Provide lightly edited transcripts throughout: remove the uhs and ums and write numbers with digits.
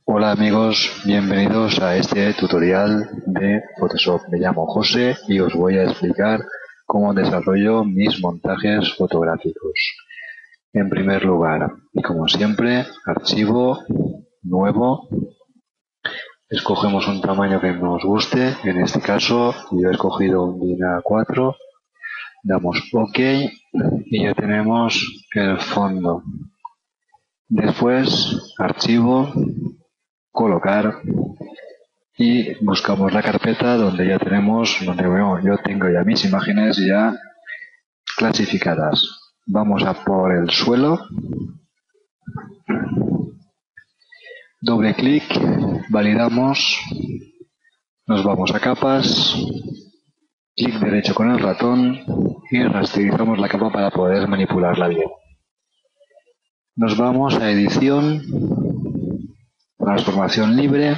Hola amigos, bienvenidos a este tutorial de Photoshop. Me llamo José y os voy a explicar cómo desarrollo mis montajes fotográficos. En primer lugar, y como siempre, archivo, nuevo, escogemos un tamaño que nos guste. En este caso yo he escogido un DIN A4, damos OK y ya tenemos el fondo. Después, archivo, colocar y buscamos la carpeta donde ya tenemos, yo tengo ya mis imágenes ya clasificadas. Vamos a por el suelo, doble clic, validamos, nos vamos a capas, clic derecho con el ratón y rasterizamos la capa para poder manipularla bien. Nos vamos a edición, transformación libre,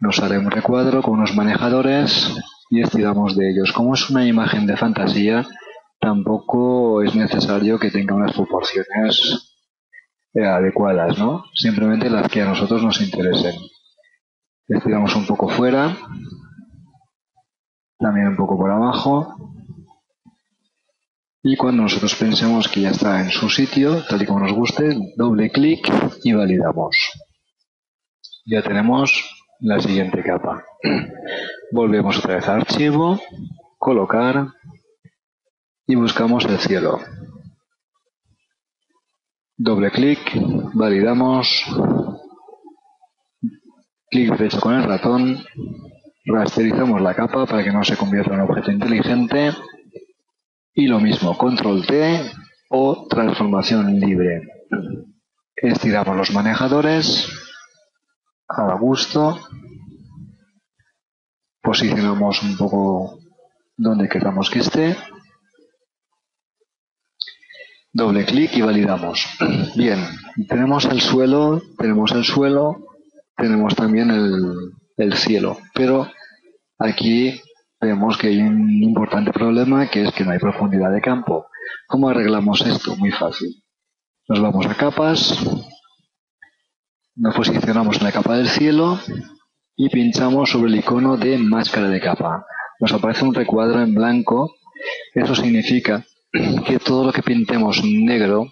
nos sale un recuadro con unos manejadores y estiramos de ellos. Como es una imagen de fantasía, tampoco es necesario que tenga unas proporciones adecuadas, ¿no? Simplemente las que a nosotros nos interesen. Estiramos un poco fuera, también un poco por abajo, y cuando nosotros pensemos que ya está en su sitio, tal y como nos guste, doble clic y validamos. Ya tenemos la siguiente capa. Volvemos otra vez a archivo, colocar y buscamos el cielo. Doble clic, validamos, clic derecho con el ratón, rasterizamos la capa para que no se convierta en un objeto inteligente y lo mismo, control T o transformación libre. Estiramos los manejadores a gusto, posicionamos un poco donde queramos que esté, doble clic y validamos. Bien, tenemos el suelo, tenemos también el cielo, pero aquí vemos que hay un importante problema, que es que no hay profundidad de campo. ¿Cómo arreglamos esto? Muy fácil. Nos vamos a capas, nos posicionamos en la capa del cielo y pinchamos sobre el icono de máscara de capa. Nos aparece un recuadro en blanco. Eso significa que todo lo que pintemos negro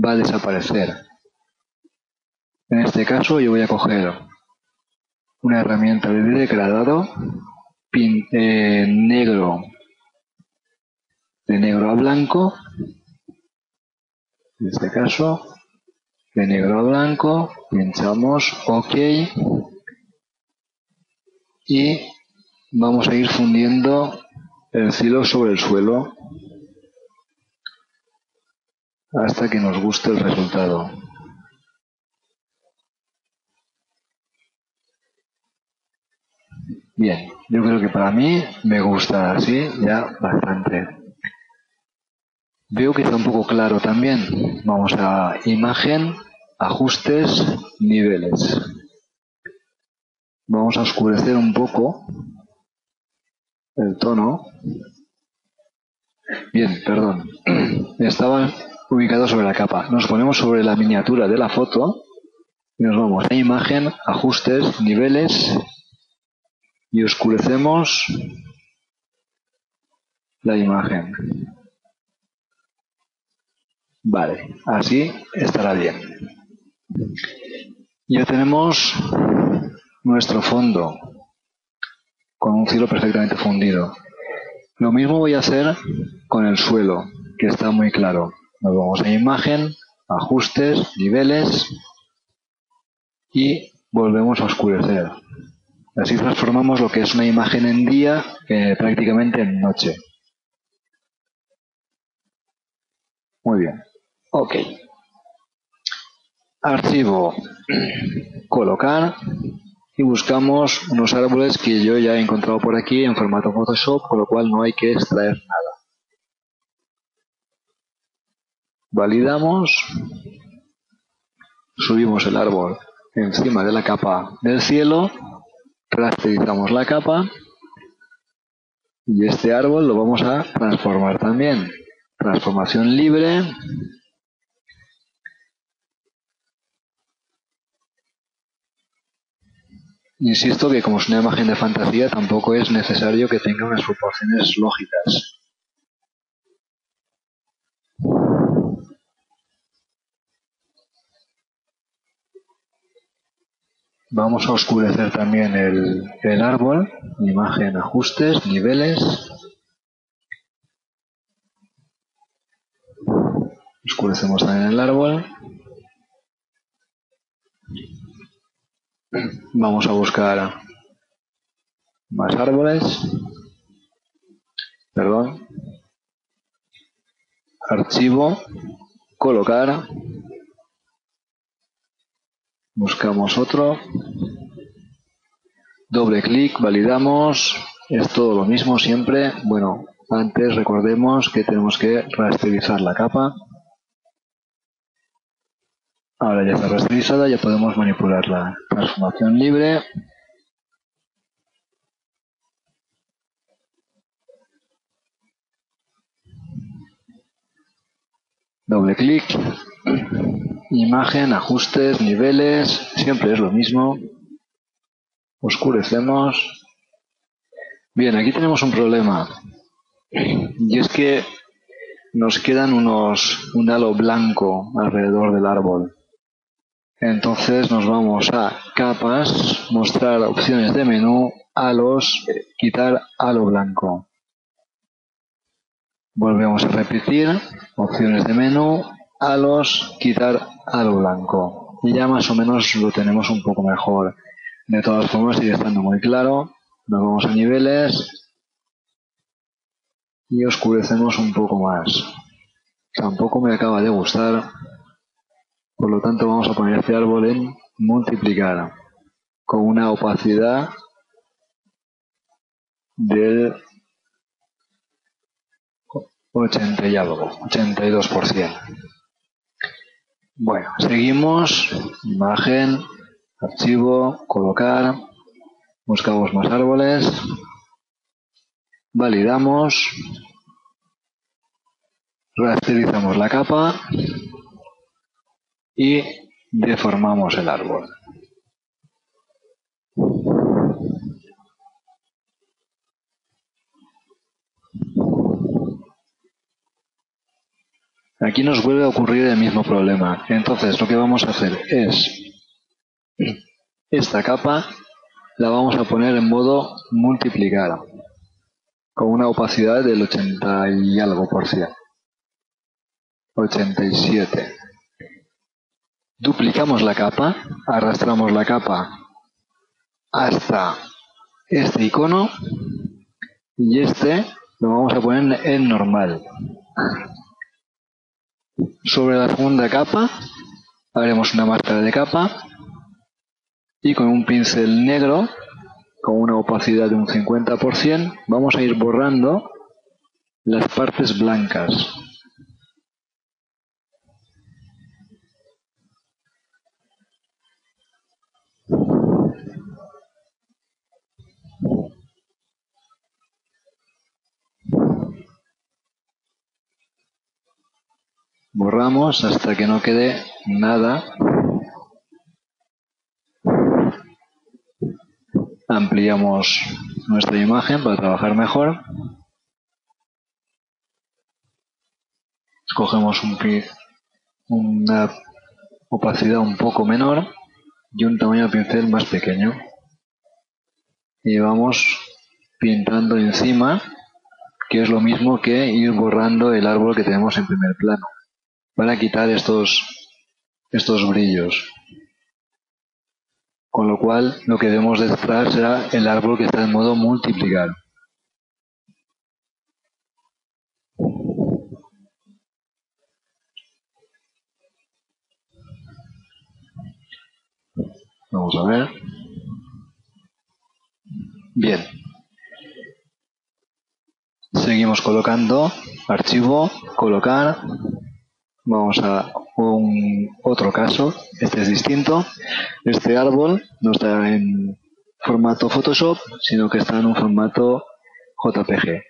va a desaparecer. En este caso yo voy a coger una herramienta de degradado, negro, de negro a blanco, en este caso, de negro a blanco, pinchamos OK y vamos a ir fundiendo el cielo sobre el suelo hasta que nos guste el resultado. Bien, yo creo que para mí me gusta así ya bastante. Veo que está un poco claro también. Vamos a imagen, ajustes, niveles. Vamos a oscurecer un poco el tono. Bien, perdón. Estaba ubicado sobre la capa. Nos ponemos sobre la miniatura de la foto y nos vamos a imagen, ajustes, niveles y oscurecemos la imagen. Vale, así estará bien. Ya tenemos nuestro fondo con un cielo perfectamente fundido. Lo mismo voy a hacer con el suelo, que está muy claro. Nos vamos a imagen, ajustes, niveles y volvemos a oscurecer. Así transformamos lo que es una imagen en día prácticamente en noche. Muy bien. OK. Archivo, colocar y buscamos unos árboles que yo ya he encontrado por aquí en formato Photoshop, con lo cual no hay que extraer nada. Validamos, subimos el árbol encima de la capa del cielo, rasterizamos la capa y este árbol lo vamos a transformar también. Transformación libre. Insisto que como es una imagen de fantasía, tampoco es necesario que tenga unas proporciones lógicas. Vamos a oscurecer también el árbol. Imagen, ajustes, niveles. Oscurecemos también el árbol. Vamos a buscar más árboles. Perdón. Archivo. Colocar. Buscamos otro. Doble clic, validamos. Es todo lo mismo siempre. Bueno, antes recordemos que tenemos que rasterizar la capa. Ahora ya está rasterizada, ya podemos manipular la transformación libre. Doble clic. Imagen, ajustes, niveles. Siempre es lo mismo. Oscurecemos. Bien, aquí tenemos un problema. Y es que nos quedan un halo blanco alrededor del árbol. Entonces nos vamos a capas, mostrar opciones de menú, halos, quitar halo blanco. Volvemos a repetir, opciones de menú, halos, quitar halo blanco. Y ya más o menos lo tenemos un poco mejor. De todas formas sigue estando muy claro. Nos vamos a niveles y oscurecemos un poco más. Tampoco me acaba de gustar. Por lo tanto vamos a poner este árbol en multiplicar con una opacidad del 80 y algo, 82%. Bueno, seguimos, imagen, archivo, colocar, buscamos más árboles, validamos, rasterizamos la capa y deformamos el árbol. Aquí nos vuelve a ocurrir el mismo problema. Entonces lo que vamos a hacer es esta capa la vamos a poner en modo multiplicar con una opacidad del 80 y algo por ciento. 87. Duplicamos la capa, arrastramos la capa hasta este icono y este lo vamos a poner en normal. Sobre la segunda capa haremos una máscara de capa y con un pincel negro con una opacidad de un 50% vamos a ir borrando las partes blancas. Borramos hasta que no quede nada. Ampliamos nuestra imagen para trabajar mejor. Escogemos una opacidad un poco menor y un tamaño de pincel más pequeño. Y vamos pintando encima, que es lo mismo que ir borrando el árbol que tenemos en primer plano, para quitar estos brillos. Con lo cual, lo que debemos de tratar será el árbol que está en modo multiplicar. Vamos a ver. Bien. Seguimos colocando. Archivo, colocar. Vamos a otro caso. Este es distinto. Este árbol no está en formato Photoshop, sino que está en un formato JPG.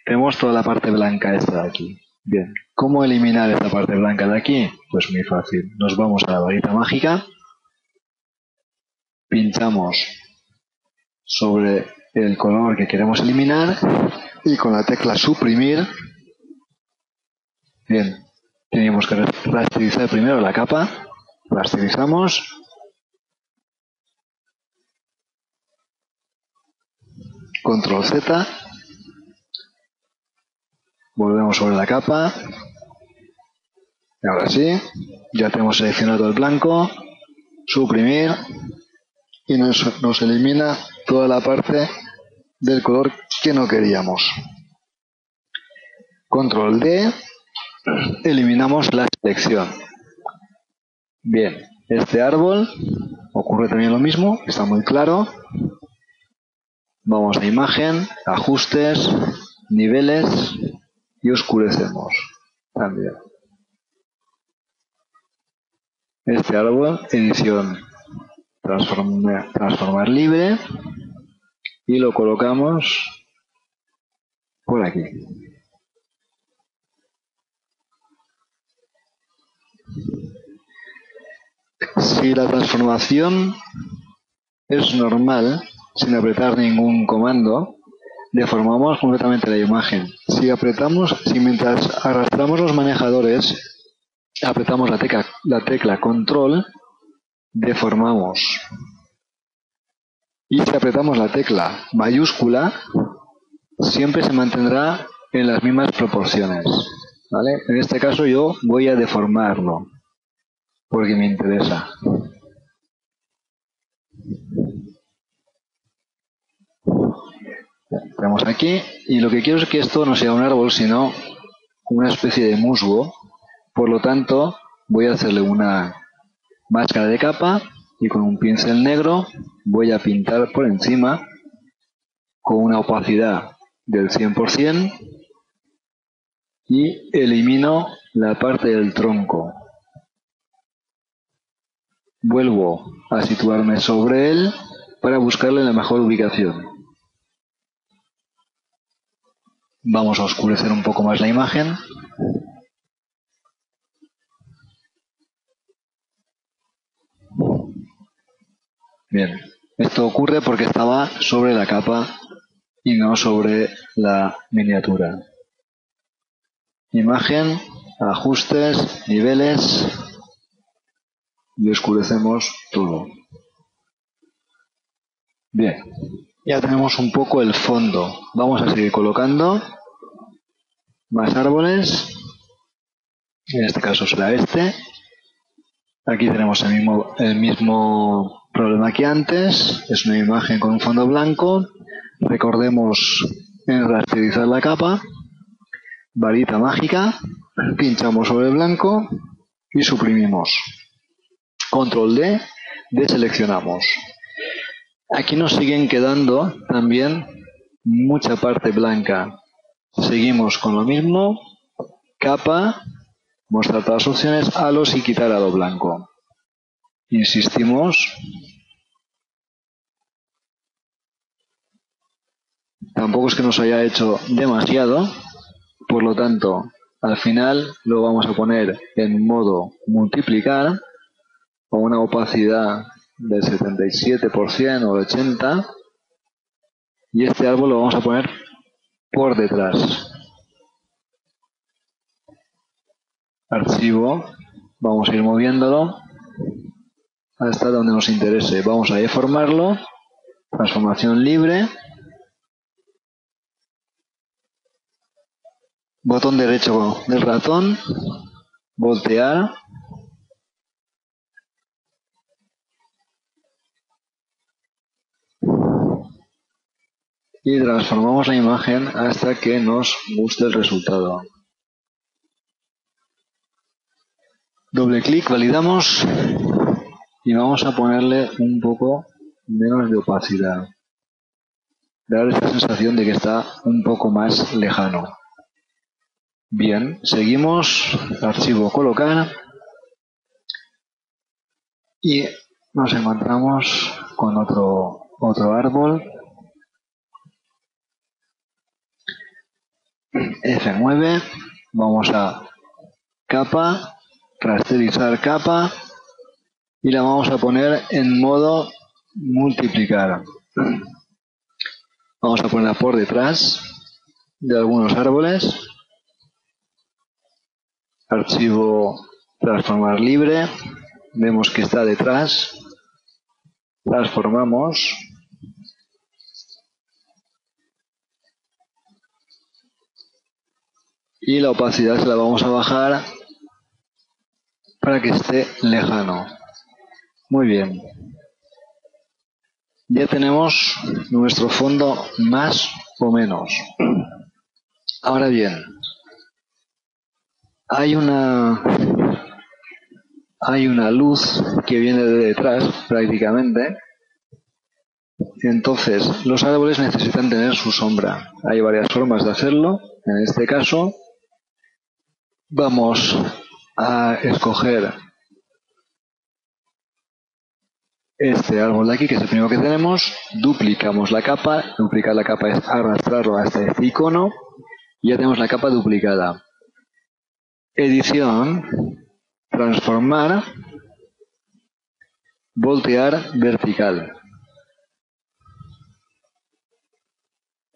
Tenemos toda la parte blanca esta de aquí. Bien, ¿cómo eliminar esta parte blanca de aquí? Pues muy fácil. Nos vamos a la varita mágica, pinchamos sobre el color que queremos eliminar y con la tecla suprimir, bien, tenemos que rasterizar primero la capa, rasterizamos, control Z, volvemos sobre la capa, y ahora sí, ya tenemos seleccionado el blanco, suprimir y nos elimina toda la parte del color que no queríamos. Control D, eliminamos la selección. Bien, este árbol ocurre también lo mismo, está muy claro. Vamos a imagen, ajustes, niveles y oscurecemos también. Este árbol, edición, transformar libre y lo colocamos por aquí. Si la transformación es normal, sin apretar ningún comando, deformamos completamente la imagen. Si mientras arrastramos los manejadores, apretamos la tecla control, deformamos. Y si apretamos la tecla mayúscula, siempre se mantendrá en las mismas proporciones. ¿Vale? En este caso yo voy a deformarlo, porque me interesa. Tenemos aquí, y lo que quiero es que esto no sea un árbol, sino una especie de musgo. Por lo tanto, voy a hacerle una máscara de capa y con un pincel negro voy a pintar por encima con una opacidad del 100% y elimino la parte del tronco. Vuelvo a situarme sobre él para buscarle la mejor ubicación. Vamos a oscurecer un poco más la imagen. Bien, esto ocurre porque estaba sobre la capa y no sobre la miniatura. Imagen, ajustes, niveles y oscurecemos todo. Bien, ya tenemos un poco el fondo. Vamos a seguir colocando más árboles. En este caso será este. Aquí tenemos el mismo problema que antes. Es una imagen con un fondo blanco. Recordemos en rasterizar la capa. Varita mágica. Pinchamos sobre el blanco y suprimimos. Control D. Deseleccionamos. Aquí nos siguen quedando también mucha parte blanca. Seguimos con lo mismo. Capa. Mostrar todas las opciones. Halos y quitar halo blanco. Insistimos. Tampoco es que nos haya hecho demasiado. Por lo tanto, al final lo vamos a poner en modo multiplicar con una opacidad del 77% o del 80%. Y este árbol lo vamos a poner por detrás. Archivo. Vamos a ir moviéndolo hasta donde nos interese. Vamos a deformarlo. Transformación libre. Botón derecho del ratón. Voltear. Y transformamos la imagen hasta que nos guste el resultado. Doble clic, validamos y vamos a ponerle un poco menos de opacidad. Dar esta sensación de que está un poco más lejano. Bien, seguimos, archivo colocar y nos encontramos con otro árbol. F9, vamos a capa, rasterizar capa y la vamos a poner en modo multiplicar. Vamos a ponerla por detrás de algunos árboles. Archivo transformar libre. Vemos que está detrás. Transformamos. Y la opacidad se la vamos a bajar para que esté lejano. Muy bien. Ya tenemos nuestro fondo más o menos. Ahora bien, hay una luz que viene de detrás prácticamente. Entonces, los árboles necesitan tener su sombra. Hay varias formas de hacerlo. En este caso, vamos a escoger este árbol de aquí, que es el primero que tenemos. Duplicamos la capa. Duplicar la capa es arrastrarlo hasta este icono. Y ya tenemos la capa duplicada. Edición, transformar, voltear vertical.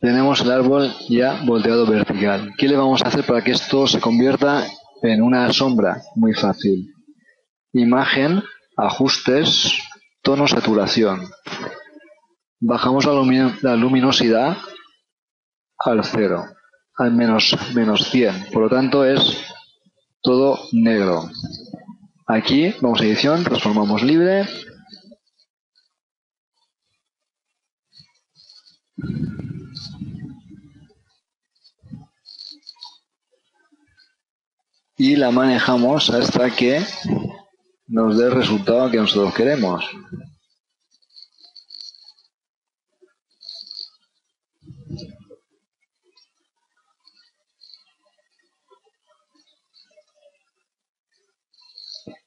Tenemos el árbol ya volteado vertical. ¿Qué le vamos a hacer para que esto se convierta en una sombra? Muy fácil. Imagen, ajustes, tono, saturación. Bajamos la luminosidad al 0, al menos 100. Por lo tanto es todo negro. Aquí vamos a edición, transformamos libre. Y la manejamos hasta que nos dé el resultado que nosotros queremos.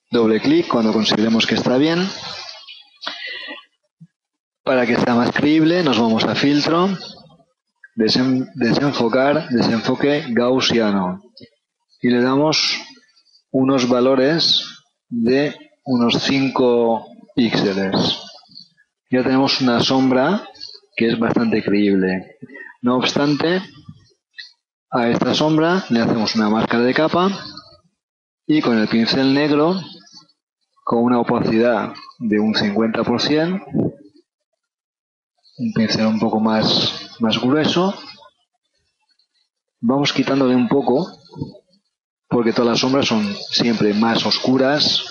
Doble clic cuando consideremos que está bien. Para que sea más creíble, nos vamos a filtro, desenfocar, desenfoque gaussiano. Y le damos unos valores de unos 5 píxeles. Ya tenemos una sombra que es bastante creíble. No obstante, a esta sombra le hacemos una máscara de capa y con el pincel negro, con una opacidad de un 50%, un pincel un poco más grueso, vamos quitándole un poco, porque todas las sombras son siempre más oscuras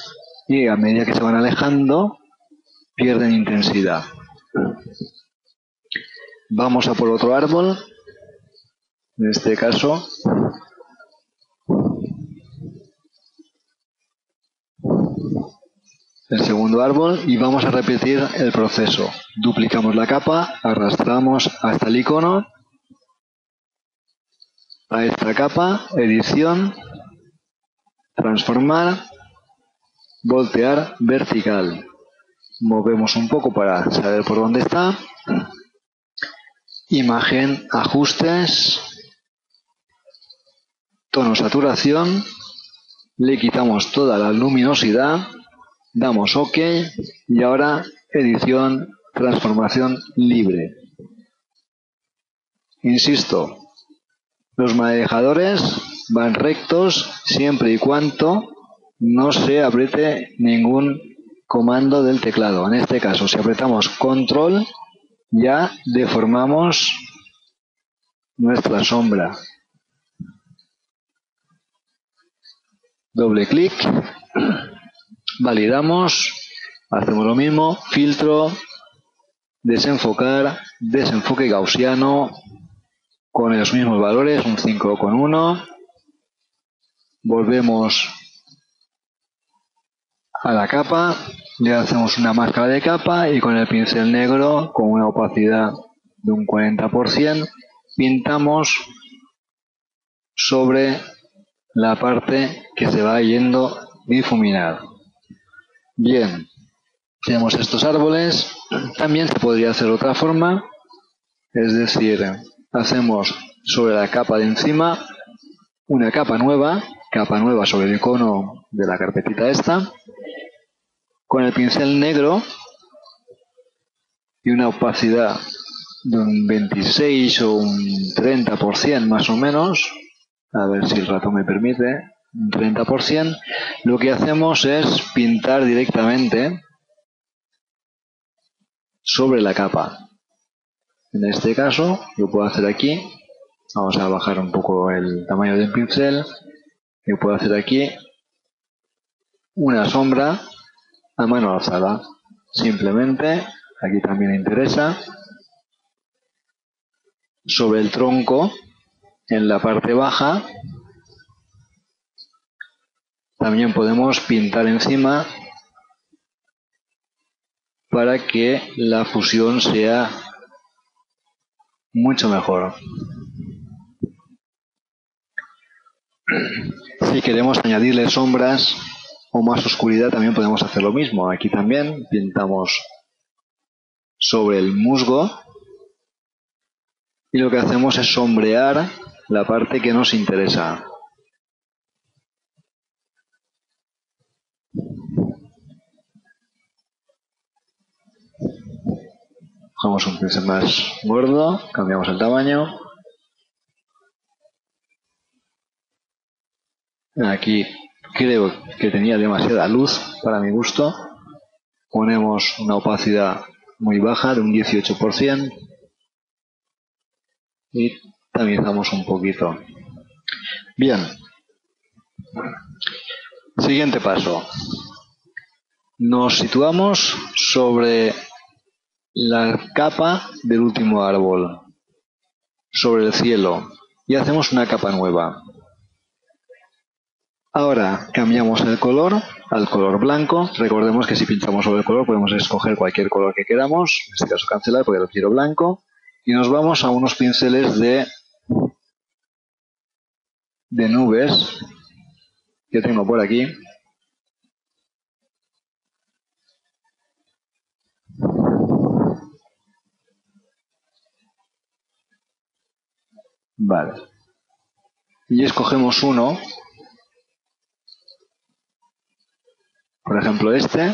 y a medida que se van alejando pierden intensidad. Vamos a por otro árbol, en este caso el segundo árbol, y vamos a repetir el proceso. Duplicamos la capa, arrastramos hasta el icono, a esta capa, edición, transformar, voltear vertical. Movemos un poco para saber por dónde está. Imagen, ajustes, tono, saturación. Le quitamos toda la luminosidad. Damos OK. Y ahora edición, transformación libre. Insisto, los manejadores van rectos siempre y cuando no se apriete ningún comando del teclado. En este caso, si apretamos control, ya deformamos nuestra sombra. Doble clic, validamos, hacemos lo mismo, filtro, desenfocar, desenfoque gaussiano, con los mismos valores, un 5,1. Volvemos a la capa, le hacemos una máscara de capa y con el pincel negro, con una opacidad de un 40%, pintamos sobre la parte que se va yendo difuminada. Bien, tenemos estos árboles. También se podría hacer de otra forma, es decir, hacemos sobre la capa de encima una capa nueva sobre el icono de la carpetita esta, con el pincel negro y una opacidad de un 26 o un 30% más o menos, a ver si el ratón me permite, un 30%, lo que hacemos es pintar directamente sobre la capa. En este caso, lo puedo hacer aquí. Vamos a bajar un poco el tamaño del pincel. Yo puedo hacer aquí una sombra a mano alzada. Simplemente, aquí también interesa, sobre el tronco, en la parte baja, también podemos pintar encima para que la fusión sea mucho mejor. Si queremos añadirle sombras o más oscuridad, también podemos hacer lo mismo. Aquí también pintamos sobre el musgo y lo que hacemos es sombrear la parte que nos interesa. Cogemos un pincel más gordo, cambiamos el tamaño. Aquí creo que tenía demasiada luz para mi gusto. Ponemos una opacidad muy baja de un 18% y tamizamos un poquito. Bien. Siguiente paso. Nos situamos sobre la capa del último árbol, sobre el cielo, y hacemos una capa nueva. Ahora cambiamos el color al color blanco. Recordemos que si pintamos sobre el color podemos escoger cualquier color que queramos, en este caso cancelar porque lo quiero blanco, y nos vamos a unos pinceles de nubes que tengo por aquí. Vale. Y escogemos uno, por ejemplo este,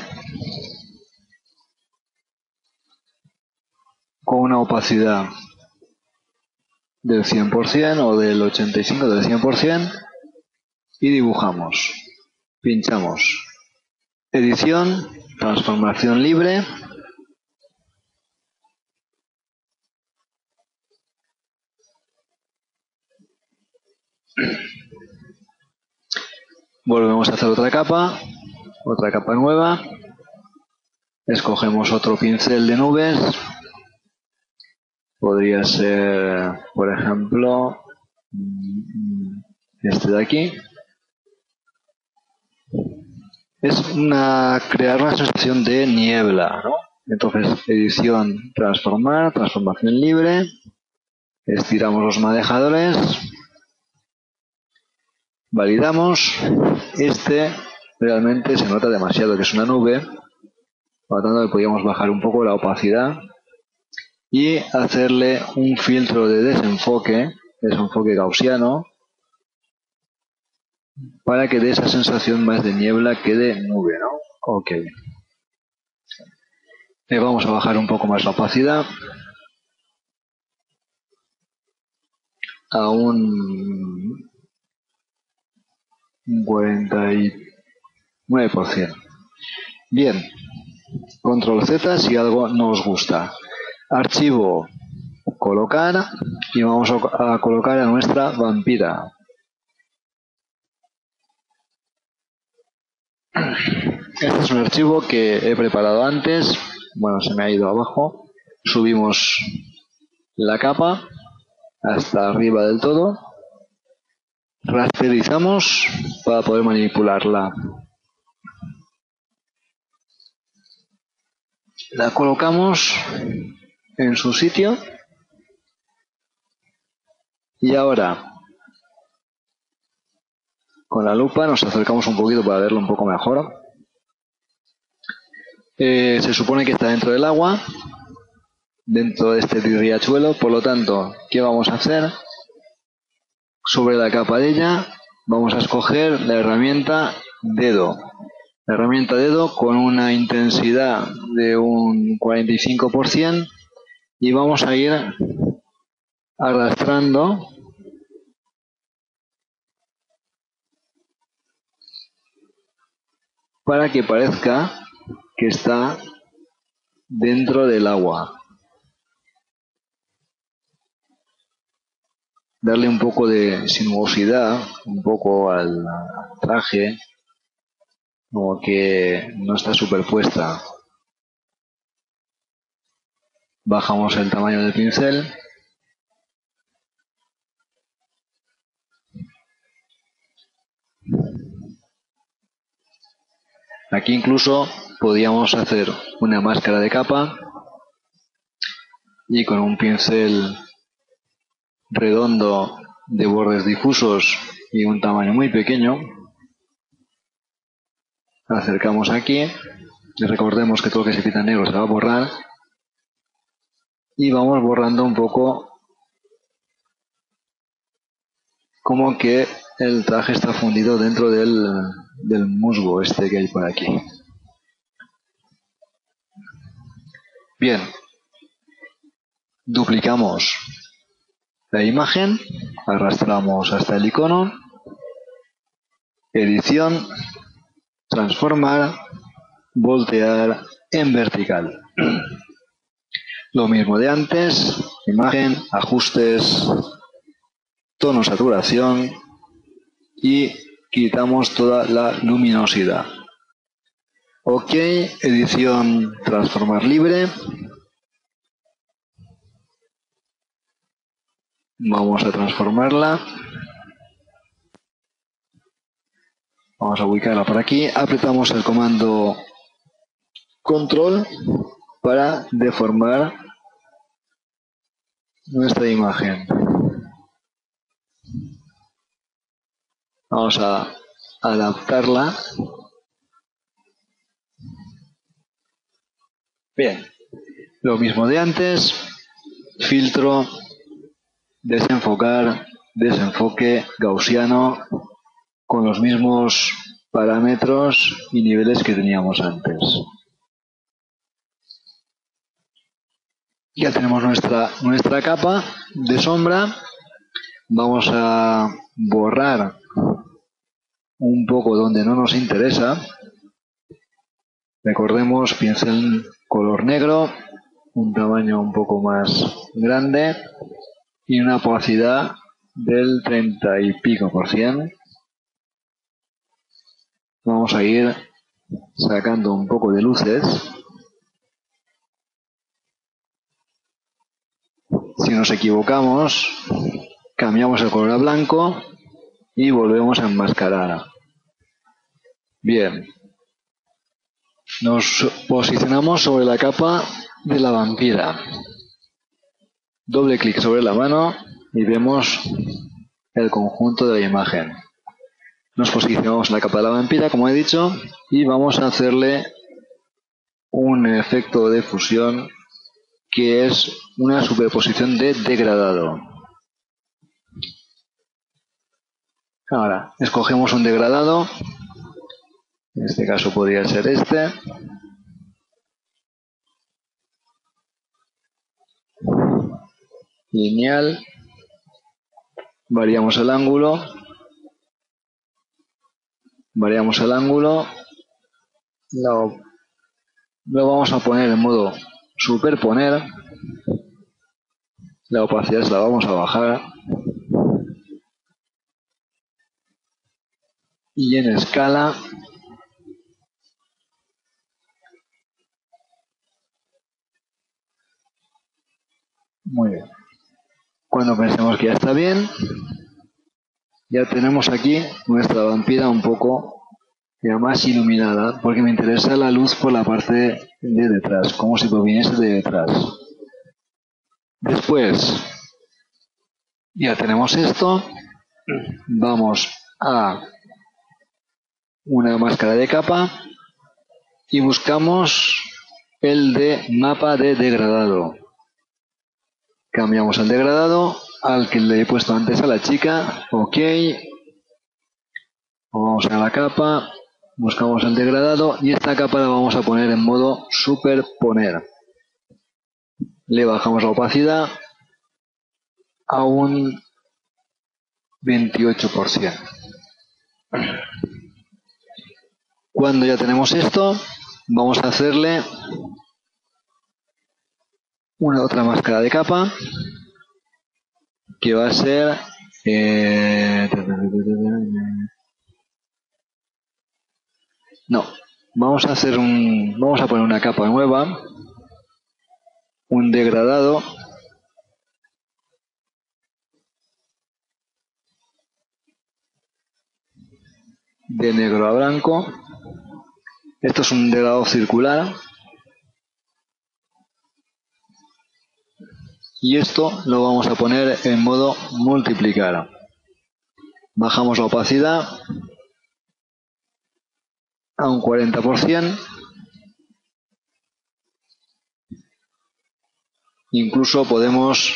con una opacidad del 100% o del 85% del 100% y dibujamos. Pinchamos edición, transformación libre. Volvemos a hacer otra capa nueva. Escogemos otro pincel de nubes. Podría ser, por ejemplo, este de aquí. Es crear una sensación de niebla, ¿no? Entonces, edición, transformar, transformación libre. Estiramos los manejadores. Validamos. Este realmente se nota demasiado que es una nube. Por lo tanto, le podríamos bajar un poco la opacidad y hacerle un filtro de desenfoque gaussiano, para que dé esa sensación más de niebla que de nube, ¿no? Ok. Le vamos a bajar un poco más la opacidad a un 49%. Bien. Control Z si algo no os gusta. Archivo, colocar, y vamos a colocar a nuestra vampira. Este es un archivo que he preparado antes. Bueno, se me ha ido abajo. Subimos la capa hasta arriba del todo. Rasterizamos para poder manipularla. La colocamos en su sitio. Y ahora, con la lupa nos acercamos un poquito para verlo un poco mejor. Se supone que está dentro del agua, dentro de este riachuelo, por lo tanto, ¿qué vamos a hacer? Sobre la capa de ella vamos a escoger la herramienta dedo. La herramienta dedo con una intensidad de un 45% y vamos a ir arrastrando para que parezca que está dentro del agua. Darle un poco de sinuosidad, un poco al traje, como que no está superpuesta. Bajamos el tamaño del pincel. Aquí incluso podíamos hacer una máscara de capa y con un pincel redondo de bordes difusos y un tamaño muy pequeño acercamos aquí y recordemos que todo lo que se pinta en negro se va a borrar y vamos borrando un poco como que el traje está fundido dentro del musgo este que hay por aquí. Bien, duplicamos la imagen, arrastramos hasta el icono, edición, transformar, voltear en vertical. Lo mismo de antes, imagen, ajustes, tono, saturación y quitamos toda la luminosidad. Ok, edición, transformar libre. Vamos a transformarla. Vamos a ubicarla por aquí. Apretamos el comando control para deformar nuestra imagen. Vamos a adaptarla. Bien, lo mismo de antes. Filtro, desenfocar, desenfoque gaussiano con los mismos parámetros y niveles que teníamos antes. Ya tenemos nuestra capa de sombra. Vamos a borrar un poco donde no nos interesa. Recordemos, pincel color negro, un tamaño un poco más grande y una opacidad del 30 y pico %. Vamos a ir sacando un poco de luces. Si nos equivocamos, cambiamos el color a blanco y volvemos a enmascarar. Bien. Nos posicionamos sobre la capa de la vampira. Doble clic sobre la mano y vemos el conjunto de la imagen. Nos posicionamos en la capa de la vampira, como he dicho, y vamos a hacerle un efecto de fusión que es una superposición de degradado. Ahora, escogemos un degradado. En este caso podría ser este. Lineal. Variamos el ángulo. Variamos el ángulo. Lo vamos a poner en modo superponer. La opacidad la vamos a bajar. Y en escala muy bien. Cuando pensemos que ya está bien, ya tenemos aquí nuestra vampira un poco ya más iluminada, porque me interesa la luz por la parte de detrás, como si proviniese de detrás. Después, ya tenemos esto, vamos a una máscara de capa y buscamos el de mapa de degradado. Cambiamos el degradado al que le he puesto antes a la chica. Ok. Vamos a la capa. Buscamos el degradado y esta capa la vamos a poner en modo superponer. le bajamos la opacidad a un 28%. Cuando ya tenemos esto, vamos a hacerle una otra máscara de capa que va a ser no, vamos a poner una capa nueva, un degradado de negro a blanco. Esto es un degradado circular y esto lo vamos a poner en modo multiplicar. Bajamos la opacidad a un 40%. Incluso podemos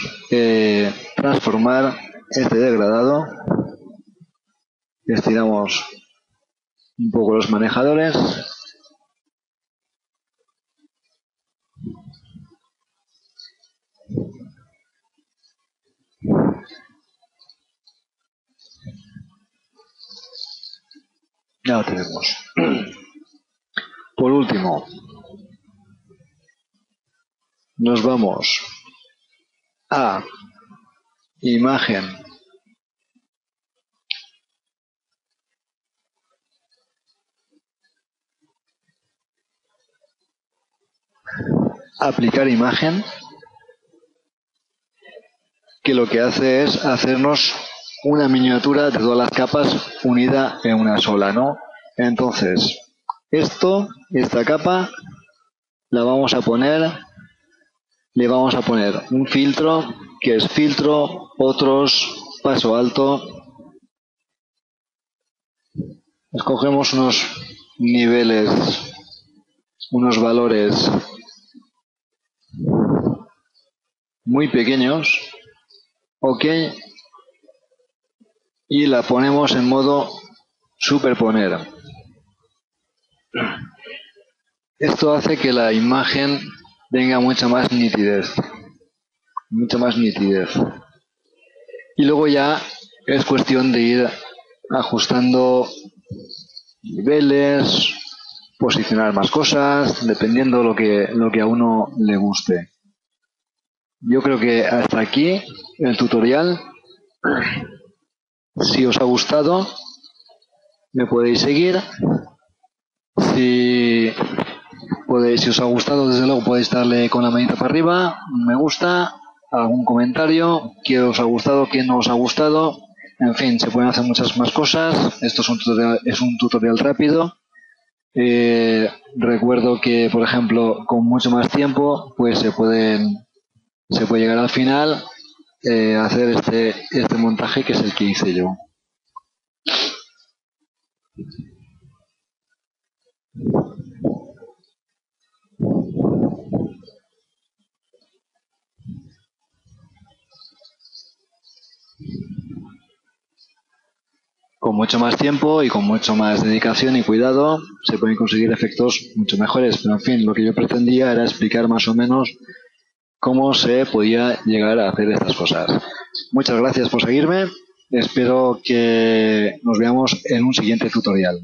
transformar este degradado. Estiramos un poco los manejadores. Ya lo tenemos. Por último, nos vamos a imagen, aplicar imagen, que lo que hace es hacernos una miniatura de todas las capas unida en una sola, ¿no? Entonces, esta capa la vamos a poner, le vamos a poner un filtro que es filtro, otros, paso alto. Escogemos unos niveles, unos valores muy pequeños, ok, y la ponemos en modo superponer. Esto hace que la imagen tenga mucha más nitidez. Y luego ya es cuestión de ir ajustando niveles, posicionar más cosas, dependiendo lo que a uno le guste. Yo creo que hasta aquí el tutorial. Si os ha gustado, me podéis seguir. Si os ha gustado, desde luego podéis darle con la manita para arriba, me gusta, algún comentario, qué os ha gustado, qué no os ha gustado. En fin, se pueden hacer muchas más cosas. Esto es un tutorial rápido. Recuerdo que, por ejemplo, con mucho más tiempo, pues se puede llegar al final, hacer este montaje que es el que hice yo. Con mucho más tiempo y con mucho más dedicación y cuidado se pueden conseguir efectos mucho mejores, pero en fin, lo que yo pretendía era explicar más o menos cómo se podía llegar a hacer estas cosas. Muchas gracias por seguirme, espero que nos veamos en un siguiente tutorial.